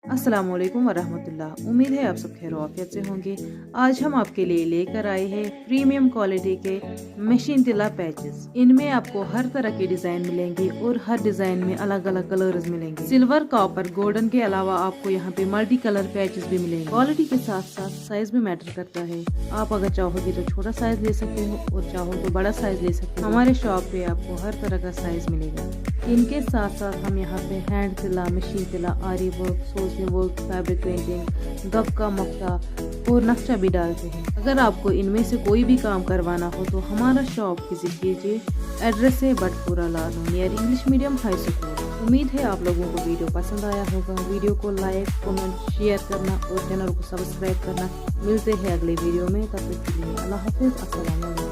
अस्सलामुअलैकुम वरहमतुल्लाह। उम्मीद है आप सब खैर आफियत से होंगे। आज हम आपके लिए लेकर आए हैं प्रीमियम क्वालिटी के मशीन तिला पैचेस। इनमें आपको हर तरह के डिजाइन मिलेंगे और हर डिजाइन में अलग अलग कलर्स मिलेंगे। सिल्वर, कॉपर, गोल्डन के अलावा आपको यहाँ पे मल्टी कलर पैचेस भी मिलेंगे। क्वालिटी के साथ साथ साइज भी मैटर करता है। आप अगर चाहोगे तो छोटा साइज ले सकते हो और चाहो तो बड़ा साइज ले सकते हो। हमारे शॉप पे आपको हर तरह का साइज मिलेगा। इनके साथ साथ हम यहाँ पे हैंड तिला, मशीन तिला, आरी वर्क, सोजनी वर्क, फैब्रिक पेंटिंग, गबका, मक्का और नक्शा भी डालते हैं। अगर आपको इनमें से कोई भी काम करवाना हो तो हमारा शॉप विजिट कीजिए। एड्रेस है बटपुरा लालो near English medium high school. उम्मीद है आप लोगों को वीडियो पसंद आया होगा। वीडियो को लाइक, कमेंट, शेयर करना और चैनल को सब्सक्राइब करना। मिलते हैं अगले वीडियो में, तब तक के लिए अल्लाह हाफिज। अस्सलाम वालेकुम।